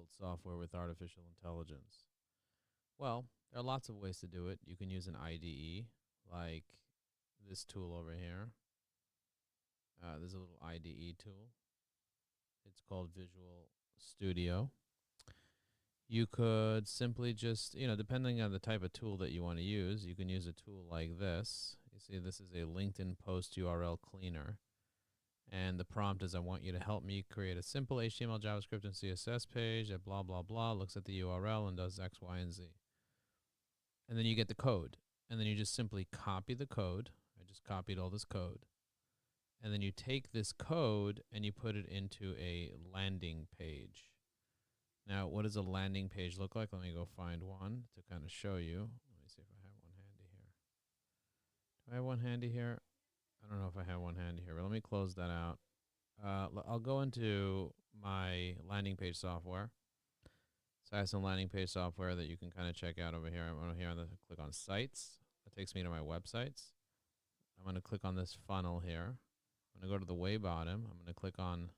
build software with artificial intelligence? Well, there are lots of ways to do it. You can use an IDE, like this tool over here. There's a little IDE tool. It's called Visual Studio. You could simply just, depending on the type of tool that you want to use, you can use a tool like this. You see, this is a LinkedIn post URL cleaner. And the prompt is, I want you to help me create a simple HTML, JavaScript, and CSS page that blah, blah, blah, looks at the URL and does X, Y, and Z. And then you get the code. And then you just simply copy the code. I just copied all this code. And then you take this code and you put it into a landing page. Now, what does a landing page look like? Let me go find one to kind of show you. Let me see if I have one handy here. Do I have one handy here? I don't know if I have one handy here, but let me close that out. I'll go into my landing page software. So I have some landing page software that you can kind of check out over here. I'm going to click on Sites. That takes me to my websites. I'm going to click on this funnel here. I'm going to go to the way bottom. I'm going to click on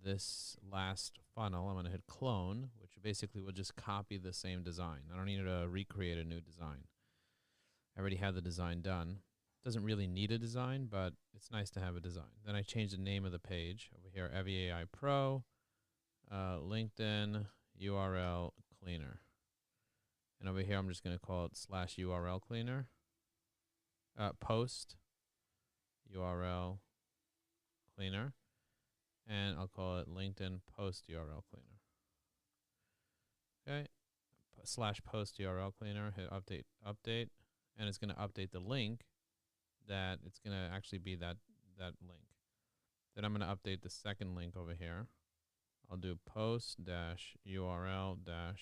this last funnel. I'm going to hit Clone, which basically will just copy the same design. I don't need to recreate a new design. I already have the design done. Doesn't really need a design, but it's nice to have a design. Then I change the name of the page over here, EVI Pro, LinkedIn URL Cleaner. And over here, I'm just going to call it /URL Cleaner, post URL Cleaner, and I'll call it LinkedIn Post URL Cleaner. Okay, /post URL Cleaner, hit update, and it's going to update the link. That it's going to actually be that link. Then I'm going to update the second link over here. I'll do post-URL-cleaner.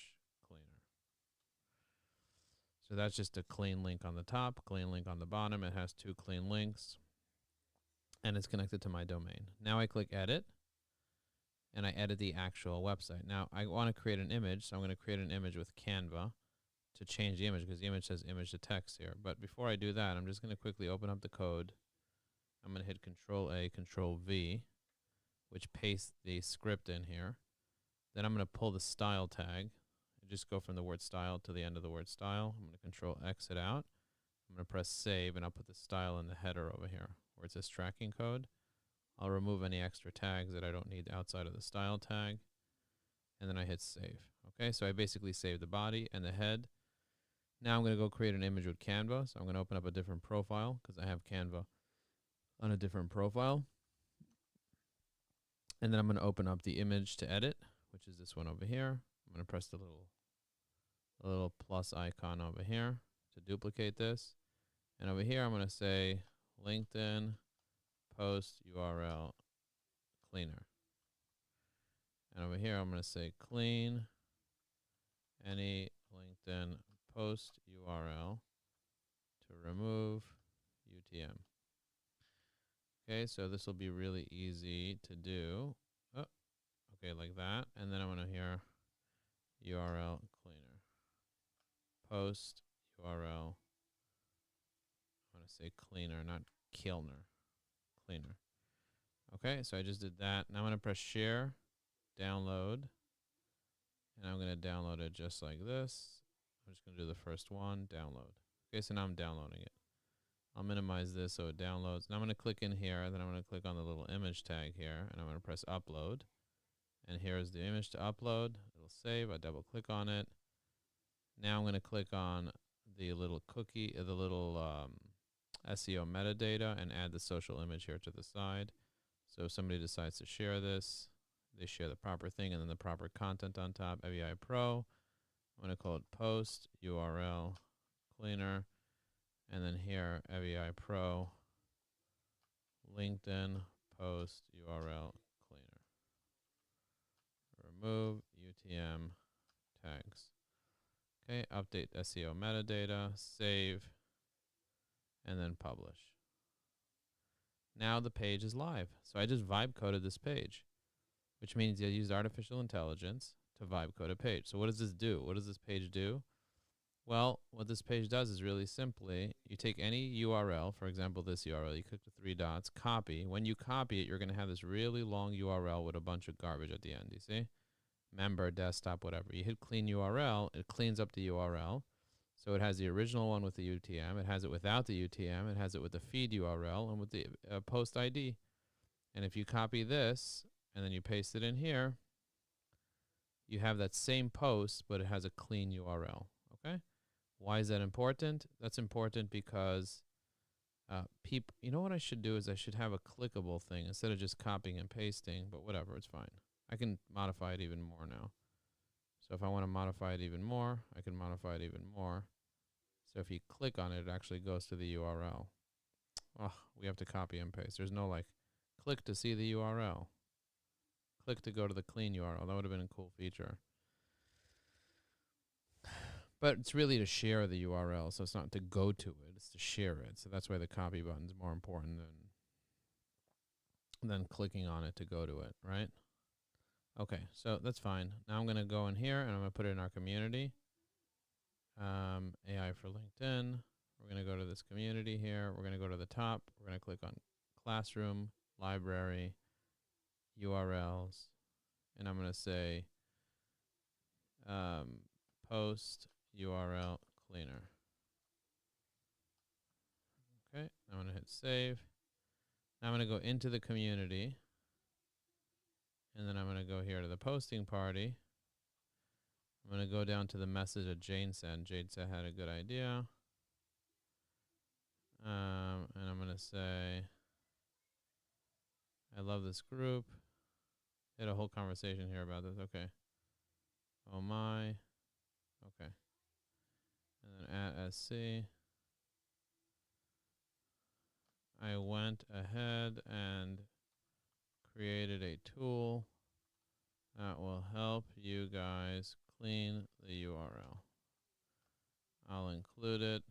So that's just a clean link on the top, clean link on the bottom. It has two clean links, and it's connected to my domain. Now I click edit, and I edit the actual website. Now I want to create an image, so I'm going to create an image with Canva to change the image, because the image says image to text here. But before I do that, I'm just going to quickly open up the code. I'm going to hit Control-A, Control-V, which pastes the script in here. Then I'm going to pull the style tag. Just go from the word style to the end of the word style. I'm going to Control-X it out. I'm going to press Save, and I'll put the style in the header over here where it says tracking code. I'll remove any extra tags that I don't need outside of the style tag. And then I hit Save. Okay, so I basically saved the body and the head. Now I'm going to go create an image with Canva. So I'm going to open up a different profile because I have Canva on a different profile. And then I'm going to open up the image to edit, which is this one over here. I'm going to press the little plus icon over here to duplicate this. And over here I'm going to say LinkedIn Post URL Cleaner. And over here I'm going to say clean any LinkedIn post URL to remove UTM. Okay, so this will be really easy to do. Oh, okay, like that. And then I'm going to hear URL cleaner. Post URL. I want to say cleaner, not Killner. Cleaner. Okay, so I just did that. Now I'm going to press share, download. And I'm going to download it just like this. I'm just going to do the first one, download. Okay, so now I'm downloading it. I'll minimize this so it downloads. Now I'm going to click in here, then I'm going to click on the little image tag here, and I'm going to press upload. And here's the image to upload. It'll save. I double click on it. Now I'm going to click on the little cookie, the little SEO metadata, and add the social image here to the side. So if somebody decides to share this, they share the proper thing and then the proper content on top. EVI Pro. I'm going to call it Post URL Cleaner. And then here, EVI Pro LinkedIn Post URL Cleaner. Remove UTM tags. Okay, update SEO metadata, save, and then publish. Now the page is live. So I just vibe coded this page, which means I used artificial intelligence to vibe code a page. So what does this do? What does this page do? Well, what this page does is really simply, you take any URL, for example, this URL, you click the three dots, copy. When you copy it, you're going to have this really long URL with a bunch of garbage at the end, you see? member, desktop, whatever. You hit clean URL, it cleans up the URL. So it has the original one with the UTM. It has it without the UTM. It has it with the feed URL and with the post ID. And if you copy this and then you paste it in here, you have that same post, but it has a clean URL. Okay? Why is that important? That's important because people, you know what I should do is I should have a clickable thing instead of just copying and pasting, but whatever, it's fine. I can modify it even more now. So if I want to modify it even more, I can modify it even more. So if you click on it, it actually goes to the URL. Oh, we have to copy and paste. There's no like, click to see the URL. Click to go to the clean URL. That would have been a cool feature. But it's really to share the URL, so it's not to go to it, it's to share it. So that's why the copy button is more important than clicking on it to go to it, right? Okay, so that's fine. Now I'm going to go in here and I'm going to put it in our community. AI for LinkedIn. We're going to go to this community here. We're going to go to the top. We're going to click on classroom, library, URLs, and I'm going to say post URL cleaner. Okay, I'm going to hit save. Now I'm going to go into the community, and then I'm going to go here to the posting party. I'm going to go down to the message that Jane sent. Jane said had a good idea. And I'm going to say, I love this group. Had a whole conversation here about this. Okay. Oh my. Okay. And then at SC. I went ahead and created a tool that will help you guys clean the URL. I'll include it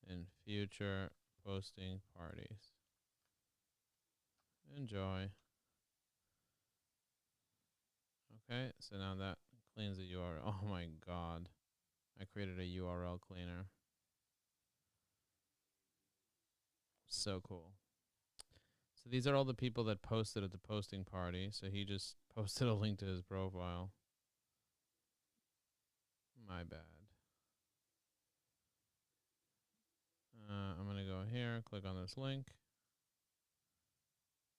in future posting parties. Enjoy. Okay, so now that cleans the URL. Oh my God. I created a URL cleaner. So cool. So these are all the people that posted at the posting party. So he just posted a link to his profile. My bad. I'm going to go here, click on this link.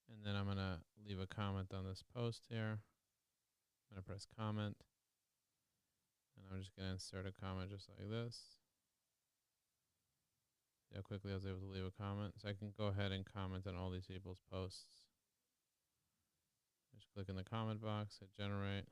And then I'm going to leave a comment on this post here. I'm going to press comment. And I'm just going to insert a comment just like this. See how quickly I was able to leave a comment. So I can go ahead and comment on all these people's posts. Just click in the comment box, hit generate.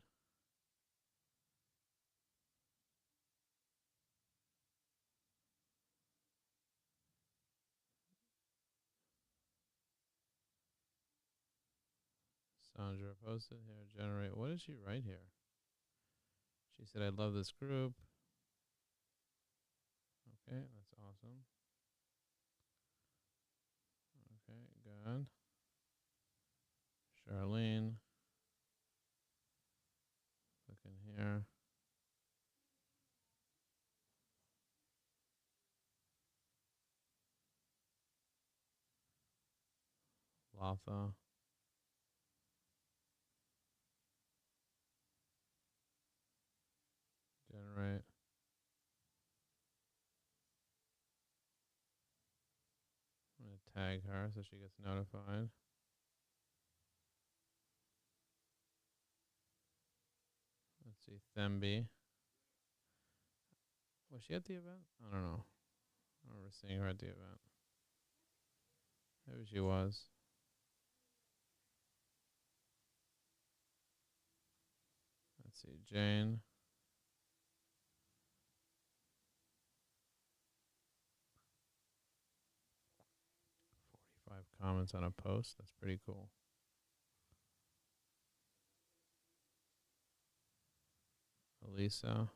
Sandra posted here, generate. What did she write here? She said, I love this group. Okay, that's awesome. Okay, good. Charlene. Click in here. Latha. Generate. I'm going to tag her so she gets notified. Let's see, Themby. Was she at the event? I don't know. I remember seeing her at the event. Maybe she was. Let's see, Jane. Comments on a post. That's pretty cool. Elisa.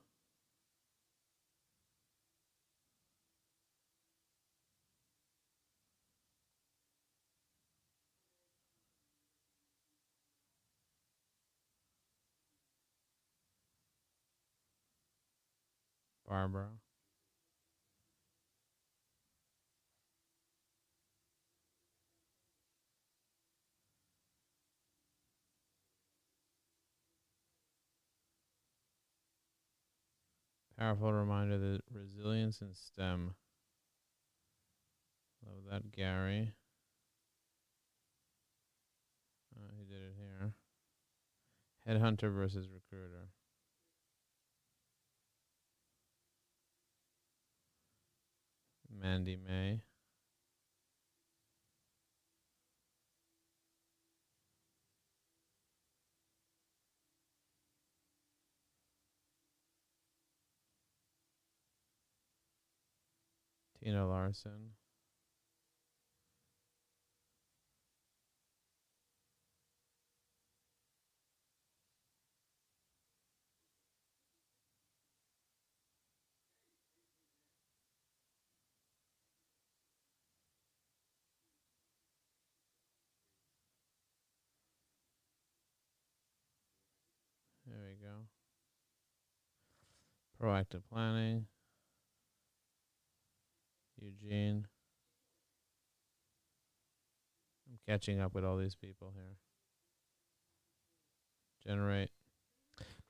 Barbara. Powerful reminder that resilience in STEM. Love that, Gary. He did it here. Headhunter versus recruiter. Mandy May. Tina Larson. There we go. Proactive planning. Eugene. I'm catching up with all these people here. Generate.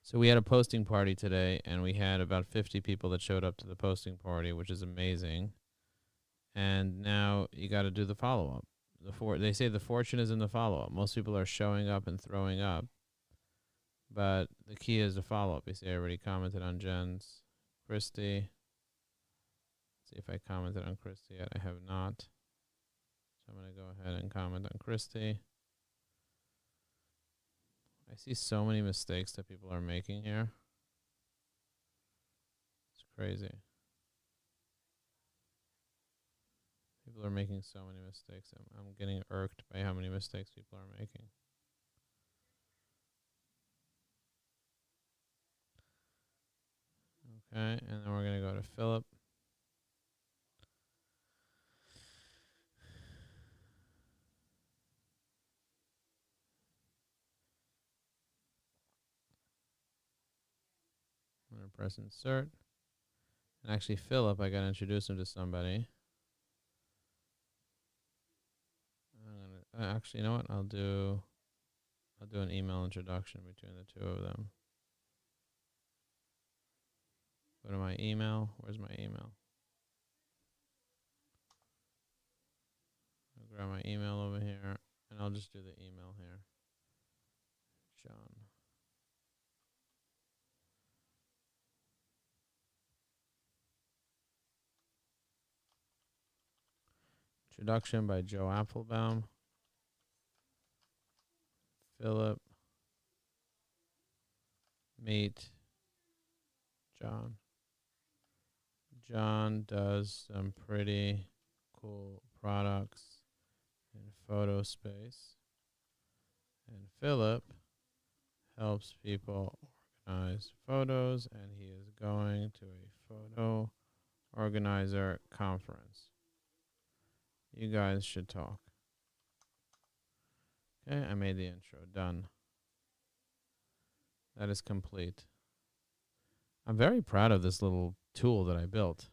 So we had a posting party today, and we had about 50 people that showed up to the posting party, which is amazing. And now you got to do the follow-up. They say the fortune is in the follow-up. Most people are showing up and throwing up, but the key is the follow-up. You see, I already commented on Jen's. Christy. Let's see if I commented on Christy yet. I have not. So I'm going to go ahead and comment on Christy. I see so many mistakes that people are making here. It's crazy. People are making so many mistakes. I'm getting irked by how many mistakes people are making. Okay, and then we're going to go to Philip. I'm going to press insert. And actually, Philip, I got to introduce him to somebody. Actually, you know what? I'll do an email introduction between the two of them. Go to my email. Where's my email? I'll grab my email over here, and I'll just do the email here. John. Introduction by Joe Apfelbaum. Philip. Meet John. John does some pretty cool products in photo space. And Philip helps people organize photos, and he is going to a photo organizer conference. You guys should talk. Okay, I made the intro. Done. That is complete. I'm very proud of this little tool that I built.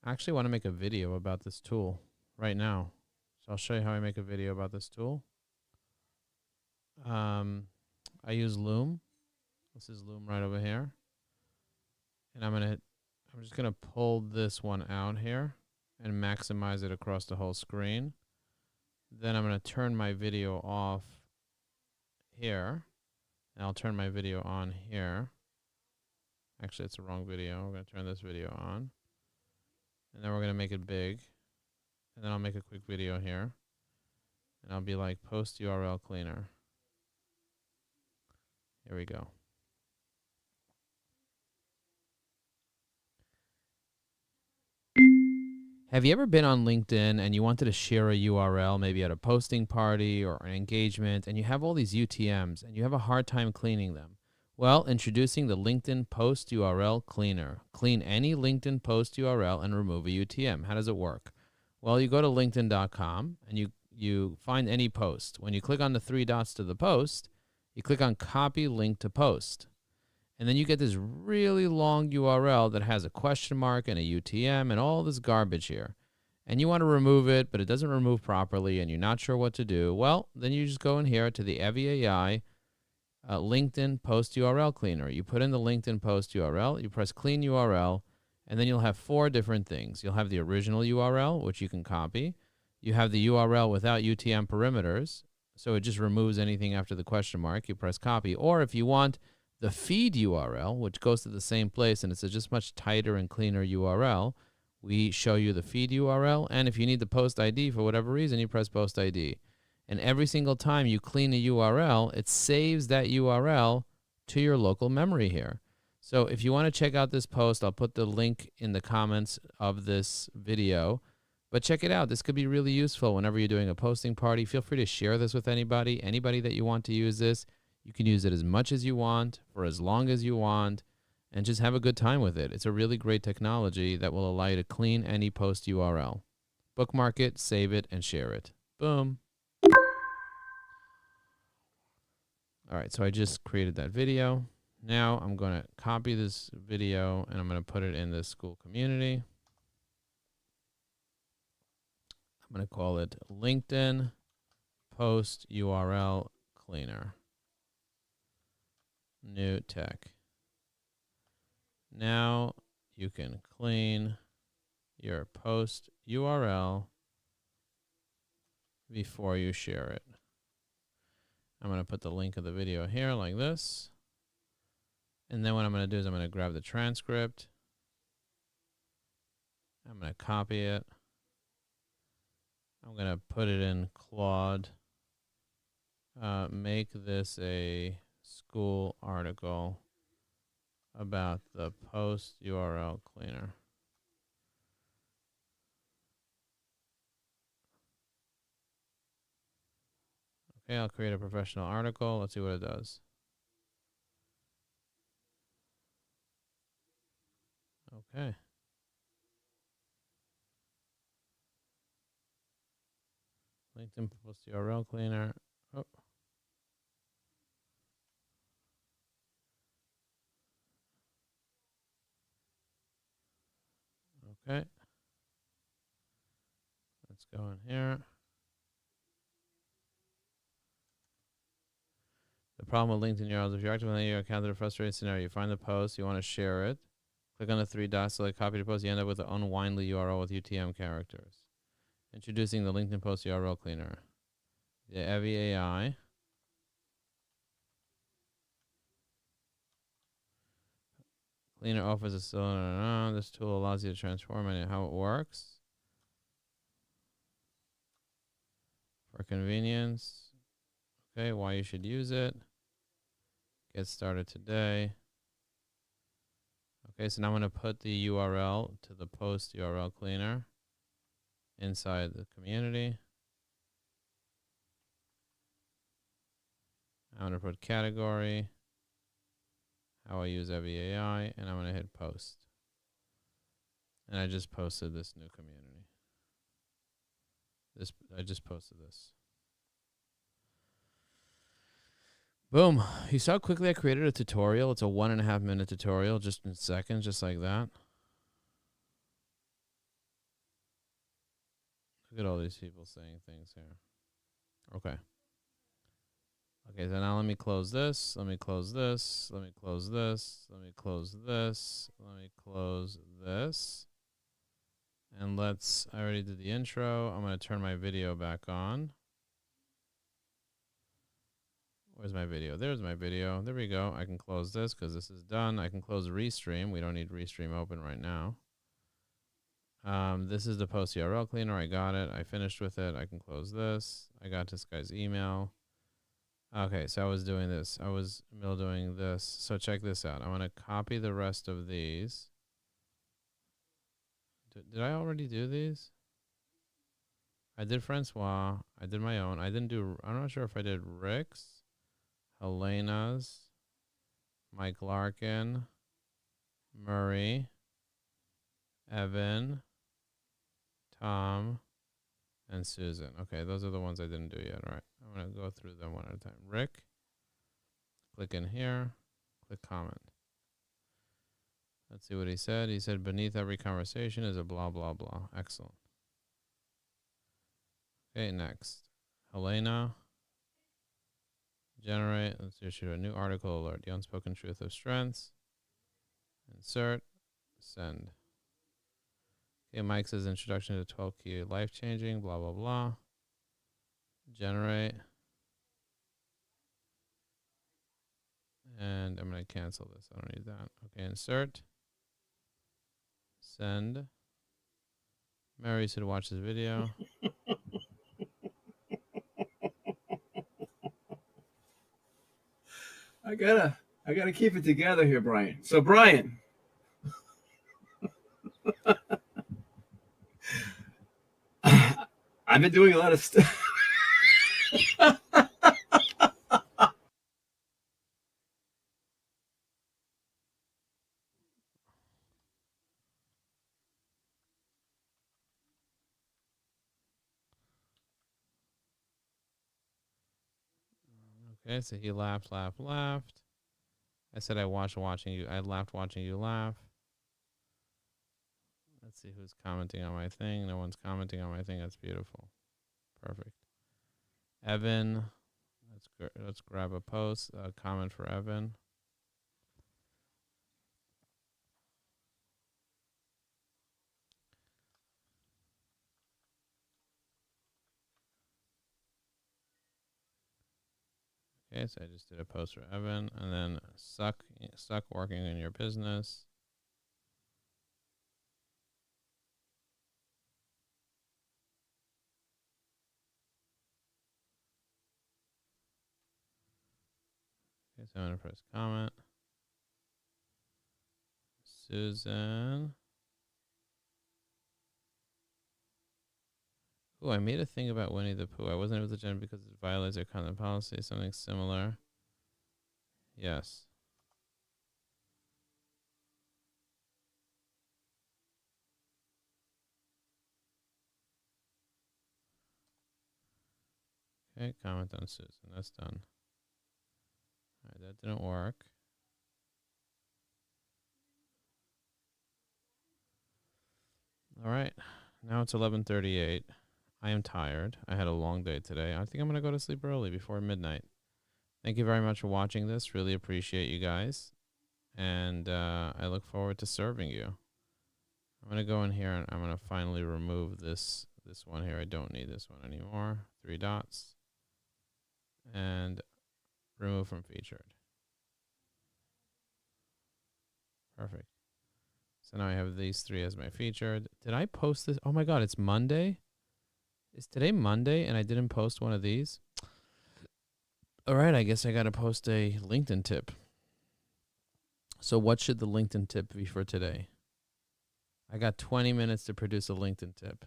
I actually want to make a video about this tool right now. So I'll show you how I make a video about this tool. I use Loom. This is Loom right over here. And I'm just gonna pull this one out here and maximize it across the whole screen. Then I'm going to turn my video off here, and I'll turn my video on here. Actually, it's the wrong video. We're going to turn this video on, and then we're going to make it big, and then I'll make a quick video here, and I'll be like post URL cleaner. Here we go. Have you ever been on LinkedIn and you wanted to share a URL, maybe at a posting party or an engagement, and you have all these UTMs and you have a hard time cleaning them? Well, introducing the LinkedIn Post URL Cleaner. Clean any LinkedIn post URL and remove a UTM. How does it work? Well, you go to linkedin.com and you find any post. When you click on the three dots to the post, you click on Copy Link to Post. And then you get this really long URL that has a question mark and a UTM and all this garbage here. And you want to remove it, but it doesn't remove properly and you're not sure what to do. Well, then you just go in here to the Evi AI LinkedIn post URL cleaner. You put in the LinkedIn post URL, you press clean URL, and then you'll have 4 different things. You'll have the original URL, which you can copy. You have the URL without UTM perimeters, so it just removes anything after the question mark. You press copy. Or if you want the feed URL, which goes to the same place, and it's a just much tighter and cleaner URL, we show you the feed URL. And if you need the post ID for whatever reason, you press post ID. And every single time you clean a URL, it saves that URL to your local memory here. So if you want to check out this post, I'll put the link in the comments of this video. But check it out. This could be really useful whenever you're doing a posting party. Feel free to share this with anybody that you want to use this. You can use it as much as you want, for as long as you want, and just have a good time with it. It's a really great technology that will allow you to clean any post URL. Bookmark it, save it, and share it. Boom. All right, so I just created that video. Now I'm going to copy this video and I'm going to put it in this school community. I'm going to call it LinkedIn Post URL Cleaner. New tech. Now you can clean your post URL before you share it. I'm going to put the link of the video here like this. And then what I'm going to do is I'm going to grab the transcript. I'm going to copy it. I'm going to put it in Claude. Make this a school article about the post URL cleaner. Okay, I'll create a professional article. Let's see what it does. Okay. LinkedIn post URL cleaner. Oh. Okay. Let's go in here. The problem with LinkedIn URLs, if you're active on your account in a frustrating scenario, you find the post, you want to share it. Click on the 3 dots, select copy to post. You end up with an unwindly URL with UTM characters. Introducing the LinkedIn post URL cleaner. The Evi AI. Cleaner offers a cylinder. This tool allows you to transform it and how it works. For convenience. Okay, why you should use it. Get started today. Okay, so now I'm going to put the URL to the post URL cleaner inside the community. I'm going to put category, how I use Evi AI, and I'm going to hit post. And I just posted this new community. I just posted this. Boom. You saw how quickly I created a tutorial. It's a 1.5 minute tutorial, just in seconds, just like that. Look at all these people saying things here. Okay. Okay, so now let me close this. Let me close this. Let me close this. Let me close this. Let me close this. And I already did the intro. I'm going to turn my video back on. Where's my video? There's my video. There we go. I can close this because this is done. I can close Restream. We don't need Restream open right now. This is the post URL cleaner. I got it. I finished with it. I can close this. I got this guy's email. Okay, so I was doing this. I was doing this. So check this out. I'm going to copy the rest of these. Did I already do these? I did Francois. I did my own. I'm not sure if I did Rick's, Helena's, Mike Larkin, Murray, Evan, Tom, and Susan. Okay, those are the ones I didn't do yet. All right, I'm going to go through them one at a time. Rick, click in here, click comment. Let's see what he said. He said, beneath every conversation is a blah, blah, blah. Excellent. Okay, next. Helena, Generate. Let's issue a new article alert. The unspoken truth of strengths. Insert. Send. Okay, Mike says introduction to 12 key life changing. Blah, blah, blah. Generate. And I'm going to cancel this. I don't need that. Okay, insert. Send. Mary said watch this video. I gotta keep it together here, Brian. So Brian, I've been doing a lot of stuff. Okay, so he laughed. I said I watching you. I laughed watching you laugh. Let's see who's commenting on my thing. No one's commenting on my thing. That's beautiful. Perfect. Evan, let's grab a post. A comment for Evan. Okay, so I just did a post for Evan, and then suck working in your business. Okay, so I'm gonna press comment. Susan. Oh, I made a thing about Winnie the Pooh. I wasn't able to generate because it violates their content policy. Something similar. Yes. Okay, comment on Susan. That's done. All right, that didn't work. All right, now it's 11:38. I am tired. I had a long day today. I think I'm going to go to sleep early before midnight. Thank you very much for watching this. Really appreciate you guys. And I look forward to serving you. I'm going to go in here and I'm going to finally remove this one here. I don't need this one anymore. 3 dots. And remove from featured. Perfect. So now I have these 3 as my featured. Did I post this? Oh my God, it's Monday? Is today Monday and I didn't post one of these? All right, I guess I got to post a LinkedIn tip. So what should the LinkedIn tip be for today? I got 20 minutes to produce a LinkedIn tip.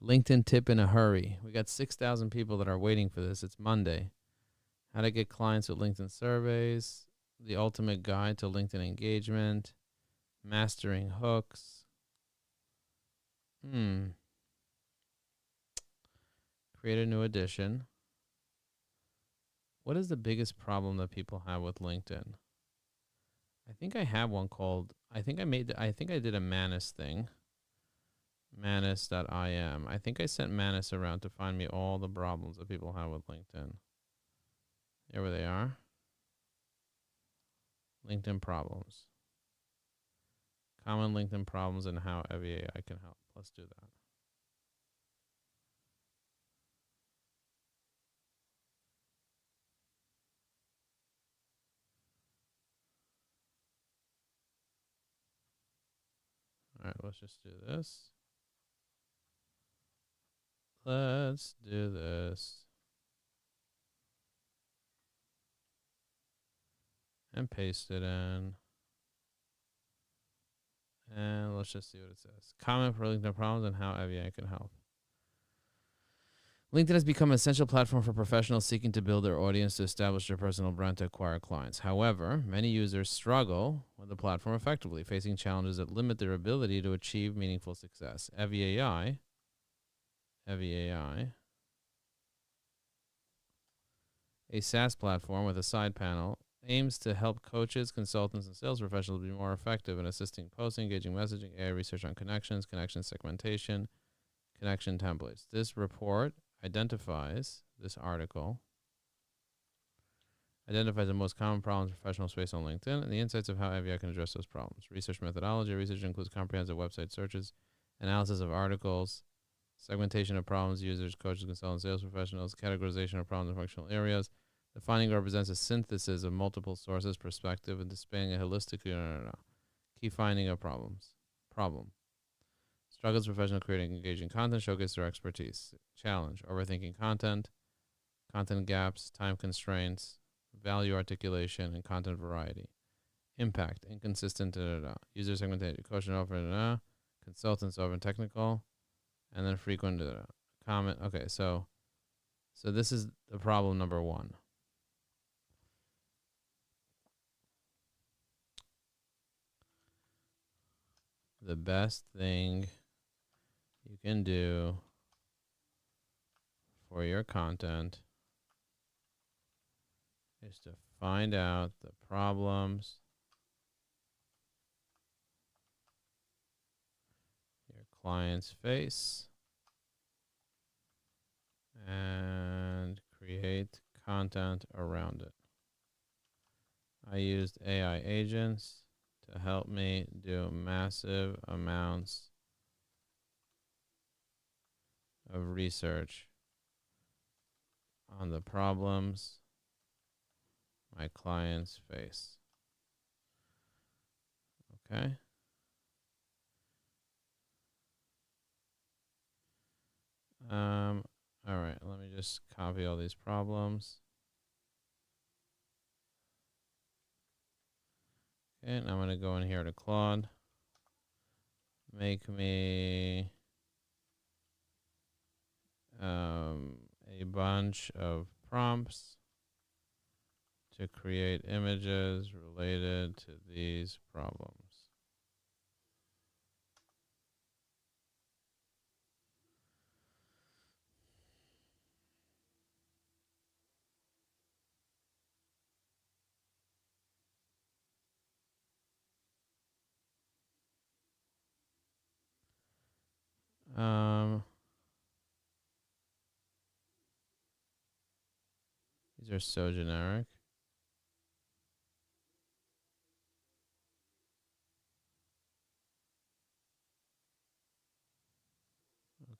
LinkedIn tip in a hurry. We got 6,000 people that are waiting for this. It's Monday. How to get clients with LinkedIn surveys. The ultimate guide to LinkedIn engagement. Mastering hooks. Create a new edition. What is the biggest problem that people have with LinkedIn? I think I have one called, I think I did a Manus thing. Manus.im. I think I sent Manus around to find me all the problems that people have with LinkedIn. There they are. LinkedIn problems. Common LinkedIn problems and how EVAI can help. Let's do that. All right, let's just do this. Let's do this. And paste it in. And let's just see what it says. Comment for LinkedIn problems and how EVAI can help. LinkedIn has become an essential platform for professionals seeking to build their audience to establish their personal brand to acquire clients. However, many users struggle with the platform effectively, facing challenges that limit their ability to achieve meaningful success. EVAI, a SaaS platform with a side panel, aims to help coaches, consultants, and sales professionals be more effective in assisting posting, engaging messaging, AI research on connections, connection segmentation, connection templates. This report identifies this article Identifies the most common problems in professional space on LinkedIn and the insights of how AVI can address those problems. Research methodology. Research includes comprehensive website searches, analysis of articles, segmentation of problems, users, coaches, consultants, sales professionals, categorization of problems in functional areas. The finding represents a synthesis of multiple sources, perspective, and displaying a holistic key finding of problems. Problem. Struggles professional creating engaging content, showcase their expertise. Challenge. Overthinking content, content gaps, time constraints, value articulation, and content variety. Impact. Inconsistent, user segmentation, quotient over, consultants over technical, and then frequent comment. Okay, so this is the problem number one. The best thing you can do for your content is to find out the problems your clients face and create content around it. I used AI agents to help me do massive amounts of research on the problems my clients face. Okay. All right, let me just copy all these problems. Okay, and I'm going to go in here to Claude. Make me a bunch of prompts to create images related to these problems. These are so generic.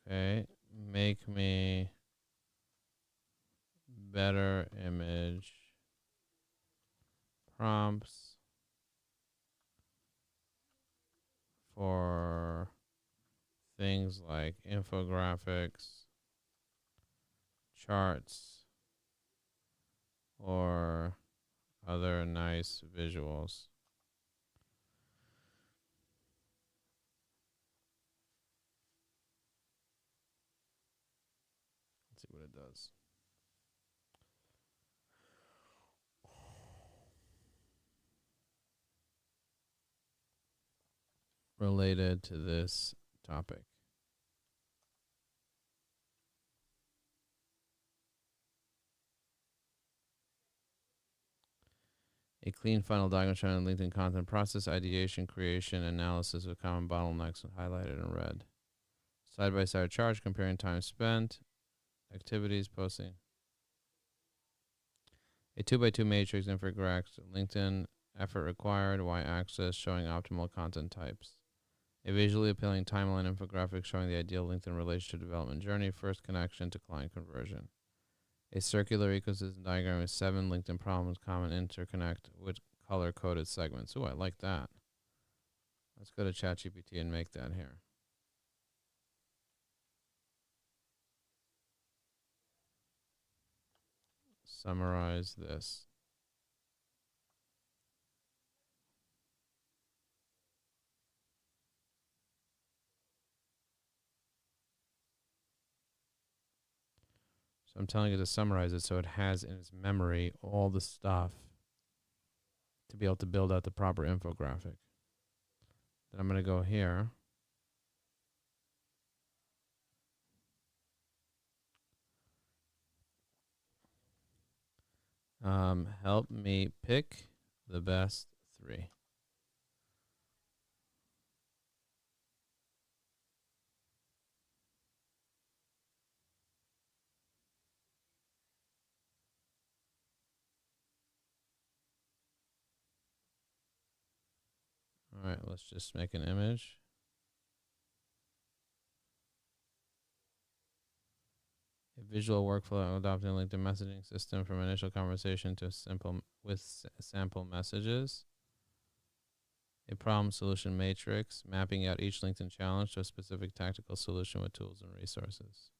Okay, make me better image prompts for things like infographics, charts, or other nice visuals. Let's see what it does. Related to this topic. A clean funnel diagram showing LinkedIn content process, ideation, creation, analysis of common bottlenecks highlighted in red. Side-by-side chart comparing time spent, activities, posting. A 2x2 matrix infographics, LinkedIn effort required, y-axis showing optimal content types. A visually appealing timeline infographic showing the ideal LinkedIn relationship development journey, first connection to client conversion. A circular ecosystem diagram with 7 LinkedIn problems, common interconnect with color-coded segments. Ooh, I like that. Let's go to ChatGPT and make that here. Summarize this. So I'm telling it to summarize it so it has in its memory all the stuff to be able to build out the proper infographic. Then I'm going to go here. Help me pick the best 3. let's just make an image. A visual workflow adopting LinkedIn messaging system from initial conversation to sample messages. A problem solution matrix, mapping out each LinkedIn challenge to a specific tactical solution with tools and resources.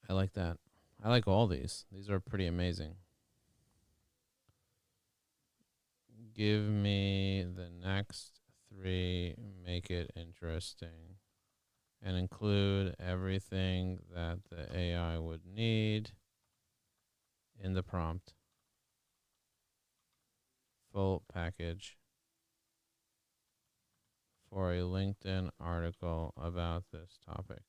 I like that. I like all these. These are pretty amazing. Give me the next 3, make it interesting, and include everything that the AI would need in the prompt. Full package for a LinkedIn article about this topic.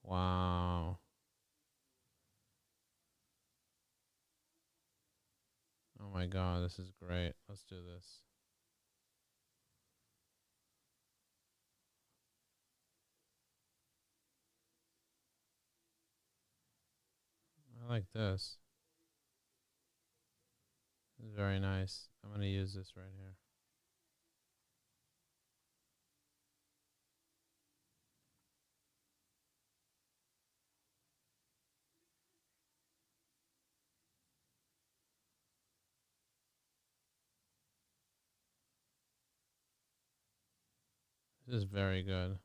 Wow. Oh my God, this is great. Let's do this. I like this. This is very nice. I'm going to use this right here. This is very good.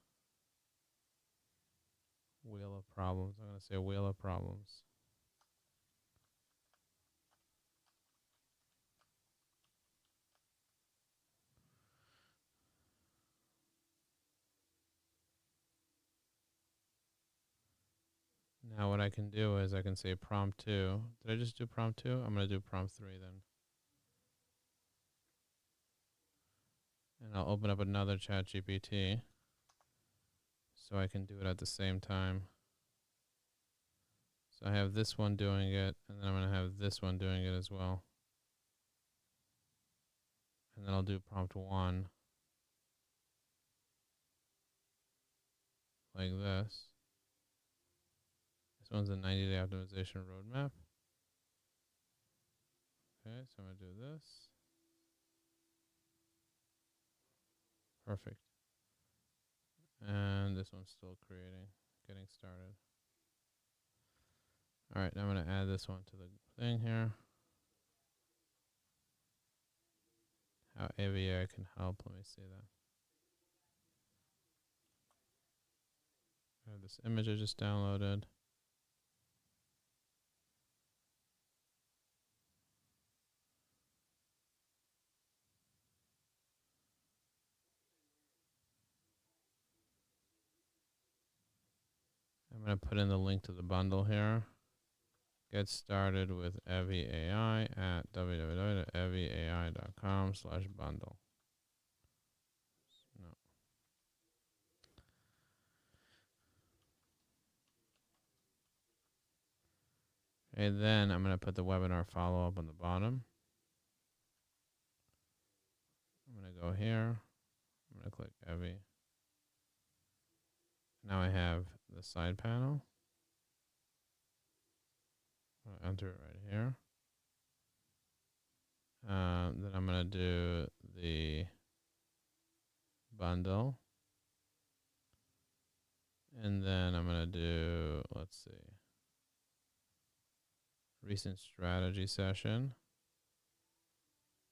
Wheel of problems. I'm going to say wheel of problems. Now what I can do is I can say prompt 2. Did I just do prompt 2? I'm going to do prompt 3 then. And I'll open up another ChatGPT so I can do it at the same time. So I have this one doing it, and then I'm going to have this one doing it as well. And then I'll do prompt 1 like this. This one's a 90-day optimization roadmap. Okay, so I'm going to do this. Perfect. And this one's still creating, getting started. All right, now I'm going to add this one to the thing here. How AVI can help. Let me see that. I have this image I just downloaded. I'm going to put in the link to the bundle here. Get started with Evie AI at www.evieai.com/bundle. No. Okay, then I'm going to put the webinar follow-up on the bottom. I'm going to go here. I'm going to click Evie. Now I have the side panel. I'll enter it right here. Then I'm going to do the bundle. And then I'm going to do, let's see, recent strategy session.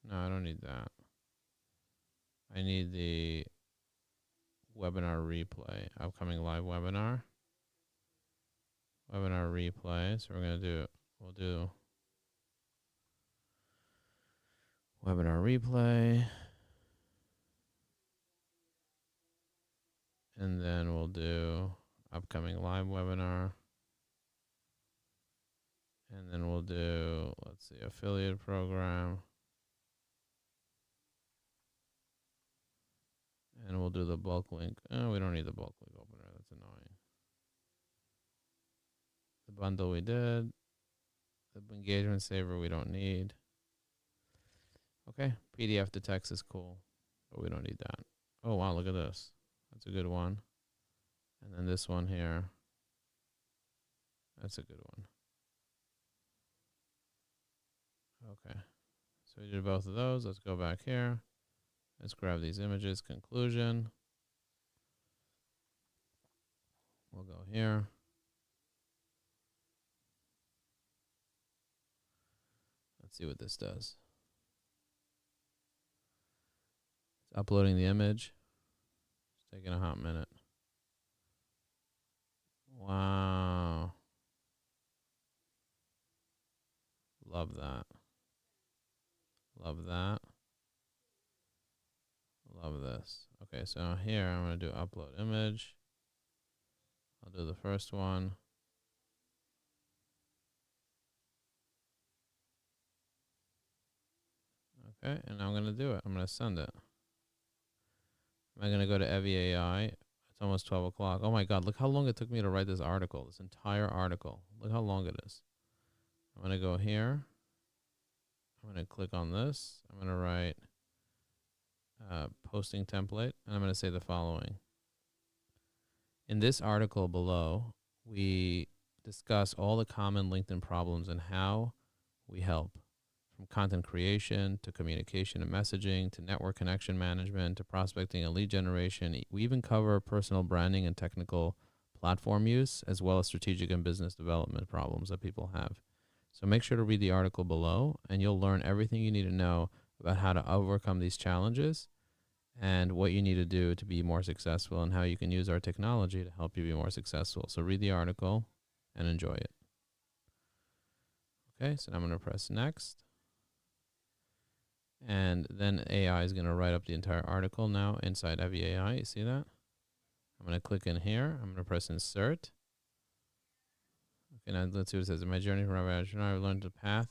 No, I don't need that. I need the webinar replay, upcoming live webinar. Webinar replay. So we're going to do, we'll do webinar replay. And then we'll do upcoming live webinar. And then we'll do, let's see, affiliate program. And we'll do the bulk link. Oh, we don't need the bulk link opener. That's annoying. The bundle we did. The engagement saver we don't need. Okay, PDF to text is cool, but we don't need that. Oh, wow, look at this. That's a good one. And then this one here. That's a good one. Okay. So we did both of those. Let's go back here. Let's grab these images. Conclusion. We'll go here. Let's see what this does. It's uploading the image. It's taking a hot minute. Wow. Love that. Love that. Love this. Okay, so here I'm going to do upload image. I'll do the first one. Okay, and I'm going to do it. I'm going to send it. I'm going to go to Evie AI. It's almost 12 o'clock. Oh my God, look how long it took me to write this article, this entire article. Look how long it is. I'm going to go here. I'm going to click on this. I'm going to write posting template, and I'm going to say the following. In this article below, we discuss all the common LinkedIn problems and how we help, from content creation to communication and messaging to network connection management to prospecting and lead generation. We even cover personal branding and technical platform use, as well as strategic and business development problems that people have. So make sure to read the article below, and you'll learn everything you need to know about how to overcome these challenges and what you need to do to be more successful and how you can use our technology to help you be more successful. So read the article and enjoy it. Okay, so now I'm going to press next. And then AI is going to write up the entire article now inside Evie AI. You see that? I'm going to click in here. I'm going to press insert. Okay, now let's see what it says. In my journey from Rabbi entrepreneur, I've learned the path.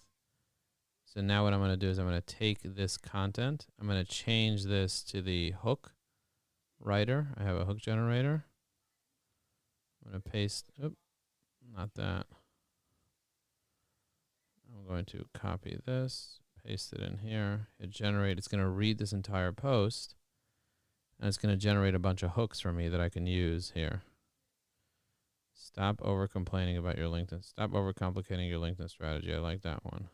So now what I'm going to do is I'm going to take this content. I'm going to change this to the hook writer. I have a hook generator. I'm going to paste, not that. I'm going to copy this, paste it in here, hit generate. It's going to read this entire post, and it's going to generate a bunch of hooks for me that I can use here. Stop over complaining about your LinkedIn. Stop over complicating your LinkedIn strategy. I like that one.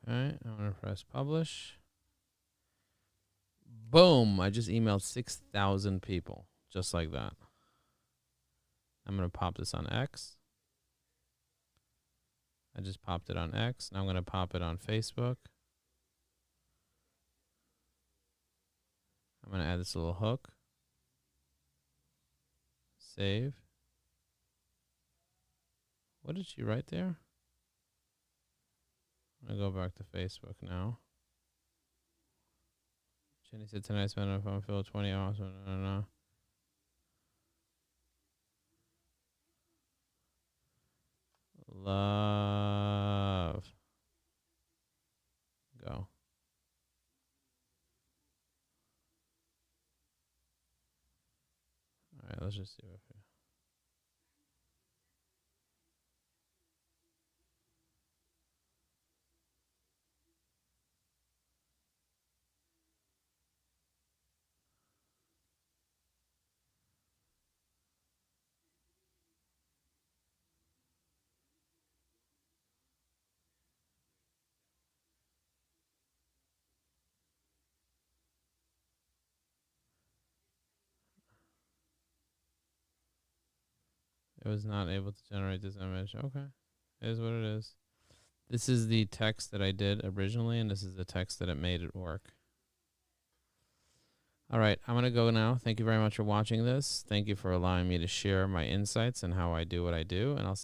Okay, I'm going to press publish. Boom, I just emailed 6,000 people, just like that. I'm going to pop this on X. I just popped it on X. Now I'm going to pop it on Facebook. I'm going to add this little hook. Save. What did she write there? I'm going to go back to Facebook now. Jenny said tonight I spent on the phone filled 20 hours. No. Love. Go. All right, let's just see what. It was not able to generate this image. Okay. It is what it is. This is the text that I did originally, and this is the text that it made it work. All right, I'm going to go now. Thank you very much for watching this. Thank you for allowing me to share my insights and how I do what I do, and I'll